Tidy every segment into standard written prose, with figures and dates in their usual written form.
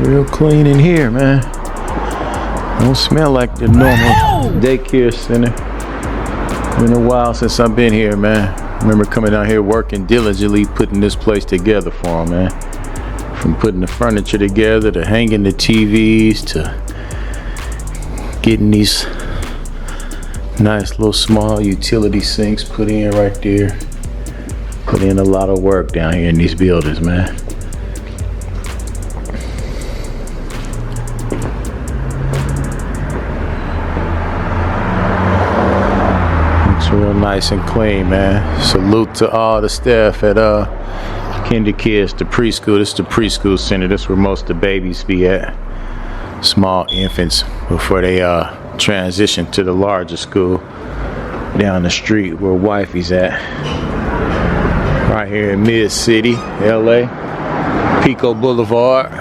Real clean in here, man. Don't smell like the normal daycare center. Been a while since I've been here, man. Remember coming down here working diligently, putting this place together for them, man. From putting the furniture together to hanging the TVs to getting these nice little small utility sinks put in right there. Put in a lot of work down here in these buildings, man. Real nice and clean, man. Salute to all the staff at Kinder Kids, the preschool. This is the preschool center. This is where most of the babies be at. Small infants before they transition to the larger school down the street where wifey's at. Right here in Mid-City, LA. Pico Boulevard.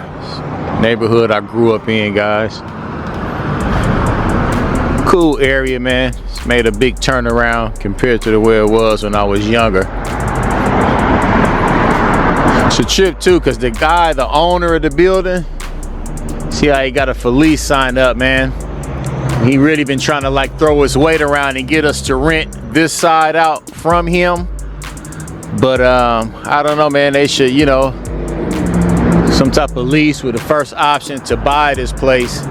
Neighborhood I grew up in, guys. Cool area, man. It's made a big turnaround compared to the way it was when I was younger. It's a trip too, because the guy, the owner of the building, see how he got a for lease sign up, man. He really been trying to like throw his weight around and get us to rent this side out from him. But I don't know, man. They should, you know, some type of lease with the first option to buy this place.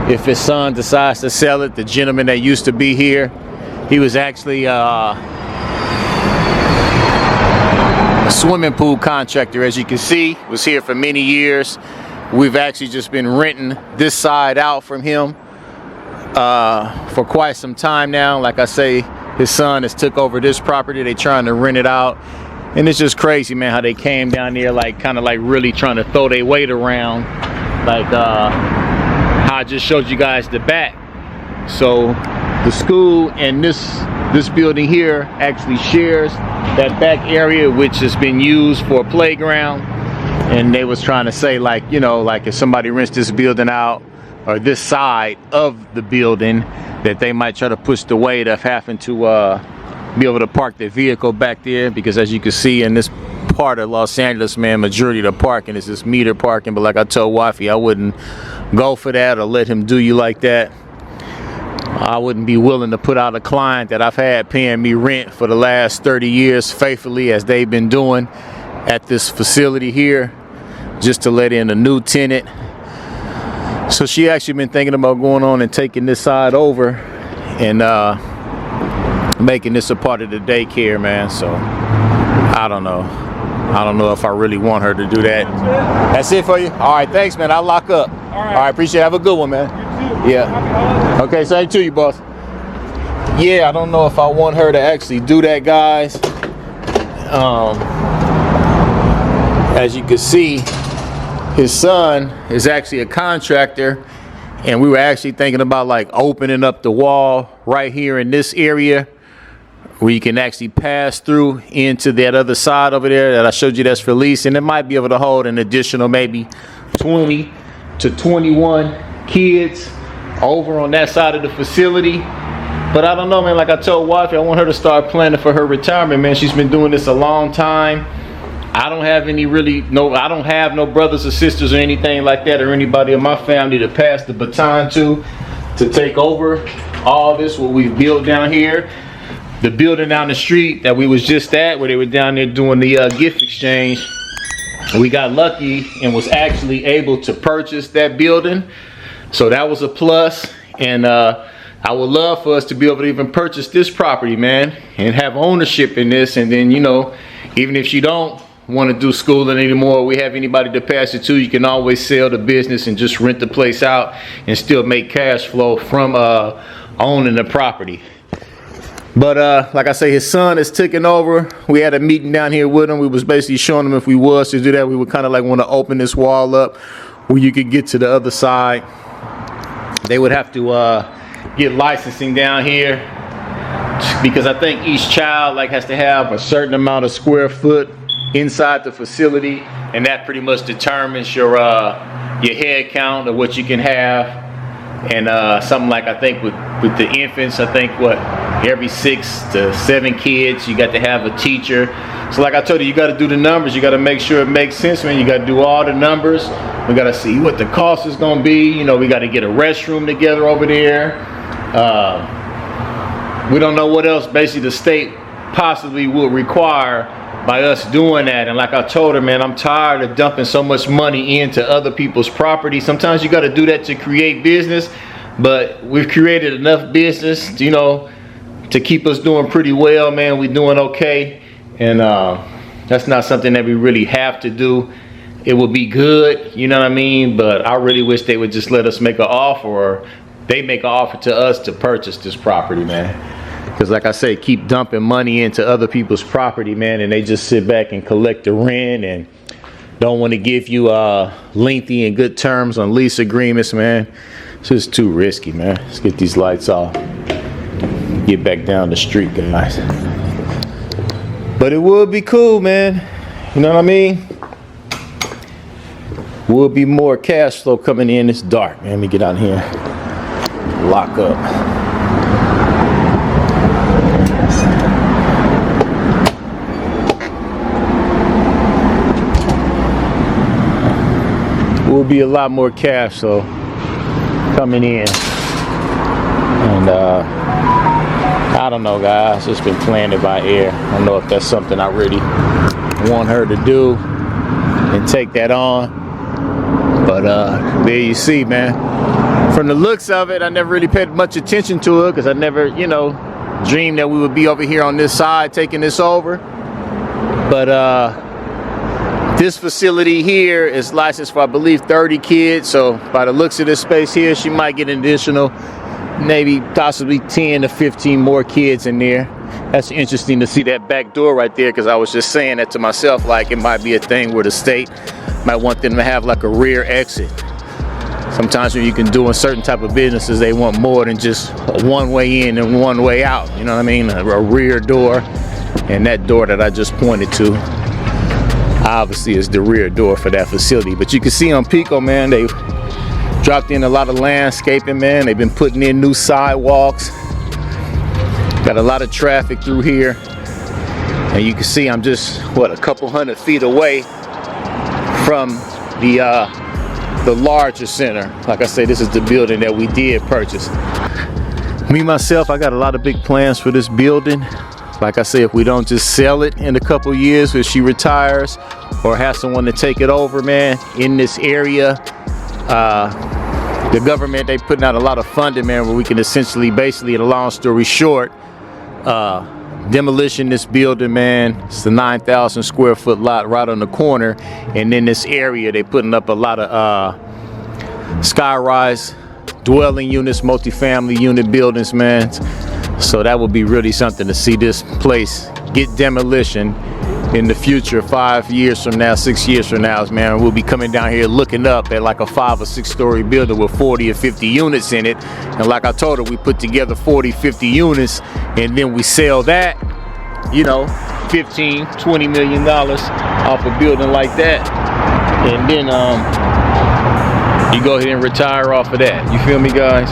If his son decides to sell it, the gentleman that used to be here, he was actually a swimming pool contractor, as you can see, was here for many years. We've actually just been renting this side out from him for quite some time now. Like I say, his son has took over this property. They're trying to rent it out. And it's just crazy, man, how they came down there like kind of like really trying to throw their weight around. Like I just showed you guys the back. So the school and this building here actually shares that back area, which has been used for a playground. And they was trying to say, like, you know, like if somebody rents this building out or this side of the building, that they might try to push the weight of having to be able to park their vehicle back there, because as you can see in this part of Los Angeles, man, majority of the parking is this meter parking. But like I told wifey, I wouldn't go for that or let him do you like that. I wouldn't be willing to put out a client that I've had paying me rent for the last 30 years faithfully, as they've been doing at this facility here, just to let in a new tenant. So she actually been thinking about going on and taking this side over and making this a part of the daycare, man. So I don't know if I really want her to do that. That's it for you? All right, thanks, man. I'll lock up. All right, appreciate it. Have a good one, man. You too. Yeah. Okay, same to you, boss. Yeah, I don't know if I want her to actually do that, guys. As you can see, his son is actually a contractor, and we were actually thinking about like opening up the wall right here in this area where you can actually pass through into that other side over there that I showed you that's for lease, and it might be able to hold an additional maybe 20 to 21 kids over on that side of the facility. But I don't know, man. Like I told wifey, I want her to start planning for her retirement, man. She's been doing this a long time. I don't have I don't have no brothers or sisters or anything like that, or anybody in my family to pass the baton to take over all this, what we've built down here. The building down the street that we was just at, where they were down there doing the gift exchange, we got lucky and was actually able to purchase that building. So that was a plus. And I would love for us to be able to even purchase this property, man, and have ownership in this. And then, you know, even if you don't want to do schooling anymore, we have anybody to pass it to, you can always sell the business and just rent the place out and still make cash flow from owning the property. But like I say, his son is taking over. We had a meeting down here with him. We was basically showing him if we was to do that, we would kind of like want to open this wall up where you could get to the other side. They would have to get licensing down here, because I think each child like has to have a certain amount of square foot inside the facility, and that pretty much determines your head count of what you can have. And something like, I think with the infants, I think what every 6 to 7 kids, you got to have a teacher. So like I told you, you got to do the numbers. You got to make sure it makes sense, man. You got to do all the numbers. We got to see what the cost is going to be. You know, we got to get a restroom together over there. We don't know what else basically the state possibly would require by us doing that. And like I told her, man, I'm tired of dumping so much money into other people's property. Sometimes you got to do that to create business, but we've created enough business, you know, to keep us doing pretty well, man. We're doing okay. And that's not something that we really have to do. It would be good, you know what I mean? But I really wish they would just let us make an offer, or they make an offer to us to purchase this property, man. Because like I say, keep dumping money into other people's property, man, and they just sit back and collect the rent and don't want to give you lengthy and good terms on lease agreements, man. It's just too risky, man. Let's get these lights off. Get back down the street, guys. But it would be cool, man. You know what I mean? Would be more cash flow coming in. It's dark, man. Let me get out here. Lock up. Will be a lot more cash flow coming in. And I don't know, guys. It's been planted by air. I don't know if that's something I really want her to do and take that on. But there you see, man. From the looks of it, I never really paid much attention to it because I never, you know, dreamed that we would be over here on this side taking this over. But this facility here is licensed for, I believe, 30 kids. So by the looks of this space here, she might get an additional maybe possibly 10 to 15 more kids in there. That's interesting to see that back door right there, because I was just saying that to myself, like it might be a thing where the state might want them to have like a rear exit. Sometimes when you can do in certain type of businesses, they want more than just one way in and one way out. You know what I mean? A rear door. And that door that I just pointed to obviously is the rear door for that facility. But you can see on Pico, man, they dropped in a lot of landscaping, man. They've been putting in new sidewalks. Got a lot of traffic through here. And you can see I'm just, what, a couple 100 feet away from the larger center. Like I say, this is the building that we did purchase. Me, myself, I got a lot of big plans for this building. Like I say, if we don't just sell it in a couple years when she retires or have someone to take it over, man, in this area, the government, they putting out a lot of funding, man, where we can essentially, basically, in a long story short, demolition this building, man. It's the 9,000 square foot lot right on the corner, and in this area they putting up a lot of sky-rise dwelling units, multifamily unit buildings, man. So that would be really something to see this place get demolition in the future. 5 years from now, 6 years from now, man, we'll be coming down here looking up at like a 5 or 6 story building with 40 or 50 units in it. And like I told her, we put together 40, 50 units, and then we sell that, you know, $15, $20 million off a building like that. And then you go ahead and retire off of that. You feel me, guys?